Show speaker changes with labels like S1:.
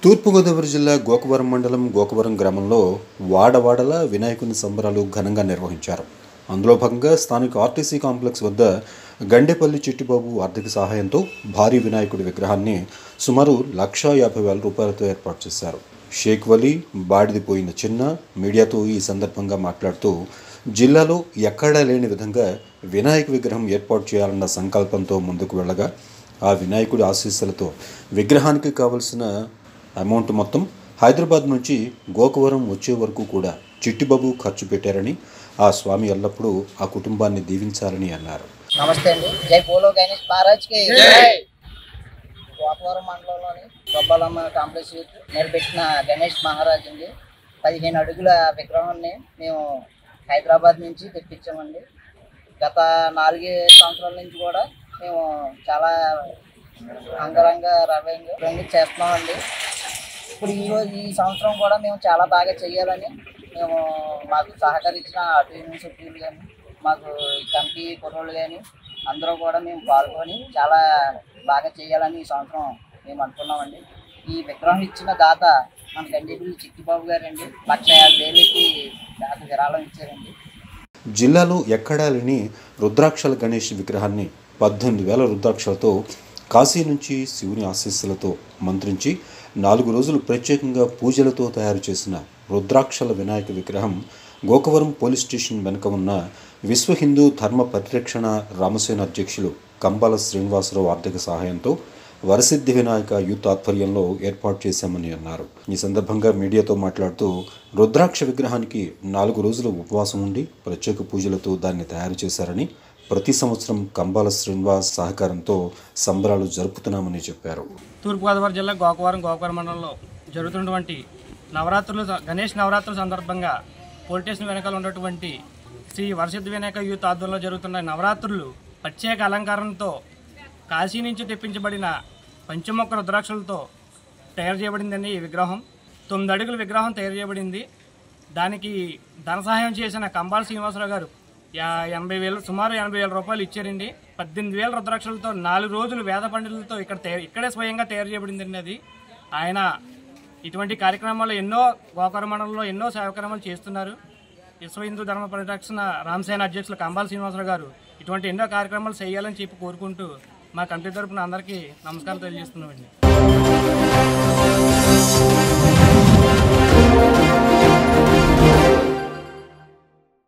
S1: తూర్పుగోదావరి జిల్లా గోకవరం మండలం గోకవరం గ్రామంలో వాడవాడల వినాయకుని సంబరాలు ఘనంగా నిర్వహించారు. అందులో భాగంగా స్థానిక ఆర్టీసీ కాంప్లెక్స్ వద్ద గండేపల్లి చిట్టిబాబు ఆర్థిక సహాయంతో భారీ వినాయకుడి విగ్రహాన్ని సుమారు 1,50,000 రూపాయలతో ఏర్పాటు చేశారు. షేక్ వలీ బాడిదిపోయిన చిన్న మీడియాతో ఈ సందర్భంగా మాట్లాడుతూ జిల్లాలో ఎక్కడా లేని విధంగా వినాయక విగ్రహం ఏర్పాటు చేయాలన్న సంకల్పంతో ముందుకు వెళ్ళగా ఆ వినాయకుడి ఆశీస్సులతో విగ్రహానికి కావలసిన అమౌంట్ మొత్తం హైదరాబాద్ నుంచి గోకవరం వచ్చే వరకు కూడా చిట్టిబాబు ఖర్చు పెట్టారని, ఆ స్వామి ఎల్లప్పుడూ ఆ కుటుంబాన్ని దీవించాలని అన్నారు.
S2: నమస్తే అండి. జై బోలో గణేష్ మహారాజ్కి జై. గోకవరం మండలంలోని గొబ్బలమ్మ కాంప్లెక్స్ నిలబెట్టిన గణేష్ మహారాజ్ అండి 15 అడుగుల విగ్రహాన్ని మేము హైదరాబాద్ నుంచి తెప్పించామండి. గత 4 సంవత్సరాల నుంచి కూడా మేము చాలా అంగరంగ వైభవంగా చేస్తున్నామండి. ఇప్పుడు ఈ సంవత్సరం కూడా మేము చాలా బాగా చేయాలని మేము మాకు సహకరించిన అటు యూనివర్సిటీలు కానీ మాకు కమిటీ కుర్రోళ్ళు కానీ అందరూ కూడా మేము పాల్గొని చాలా బాగా చేయాలని ఈ సంవత్సరం మేము అనుకున్నామండి. ఈ విగ్రహం ఇచ్చిన దాత మన గండేపల్లి చిట్టిబాబు గారండి 1,50,000కి దాత విరాళం ఇచ్చారండి.
S1: జిల్లాలో ఎక్కడా లేని రుద్రాక్షల గణేష్ విగ్రహాన్ని 18,000 రుద్రాక్షలతో కాశీ నుంచి శివుని ఆశీస్సులతో మంత్రించి 4 రోజులు ప్రత్యేకంగా పూజలతో తయారు చేసిన రుద్రాక్షల వినాయక విగ్రహం గోకవరం పోలీస్ స్టేషన్ వెనుక ఉన్న విశ్వ హిందూ ధర్మ పరిరక్షణ రామసేన అధ్యక్షులు కంబాల శ్రీనివాసరావు ఆర్థిక సహాయంతో వరసిద్ధి వినాయక యూత్ ఆధ్వర్యంలో ఏర్పాటు చేశామని అన్నారు. ఈ సందర్భంగా మీడియాతో మాట్లాడుతూ రుద్రాక్ష విగ్రహానికి 4 రోజులు ఉపవాసం ఉండి ప్రత్యేక పూజలతో దాన్ని తయారు చేశారని, ప్రతి సంవత్సరం కంబాల శ్రీనివాస్ సహకారంతో సంబరాలు జరుపుతున్నామని చెప్పారు.
S3: తూర్పుగోదావరి జిల్లా గోకవరం మండలంలో జరుగుతున్నటువంటి గణేష్ నవరాత్రుల సందర్భంగా పోలీస్ స్టేషన్ వెనకాల ఉన్నటువంటి శ్రీ వరసిద్ధి వినాయక యూత్ ఆధ్వర్యంలో జరుగుతున్న నవరాత్రులు ప్రత్యేక అలంకారంతో కాశీ నుంచి తెప్పించబడిన పంచముఖ రుద్రాక్షలతో తయారు చేయబడిందండి. ఈ విగ్రహం 9 అడుగుల విగ్రహం తయారు చేయబడింది. దానికి ధన సహాయం చేసిన కంబాల శ్రీనివాసరావు గారు సుమారు 80,000 రూపాయలు ఇచ్చారండి. 18,000 రుద్రాక్షలతో 4 రోజులు వేద పండితులతో ఇక్కడే స్వయంగా తయారు చేయబడిందండి. అది ఆయన ఇటువంటి కార్యక్రమాలు ఎన్నో గోకవరం మండలంలో ఎన్నో సేవక్రమాలు చేస్తున్నారు. విశ్వ హిందూ ధర్మ పరిరక్షణ రామసేన అధ్యక్షులు కంబాల శ్రీనివాసరావు గారు ఇటువంటి ఎన్నో కార్యక్రమాలు చేయాలని చెప్పి కోరుకుంటూ మా కమిటీ తరపున అందరికీ నమస్కారం తెలియజేస్తున్నామండి.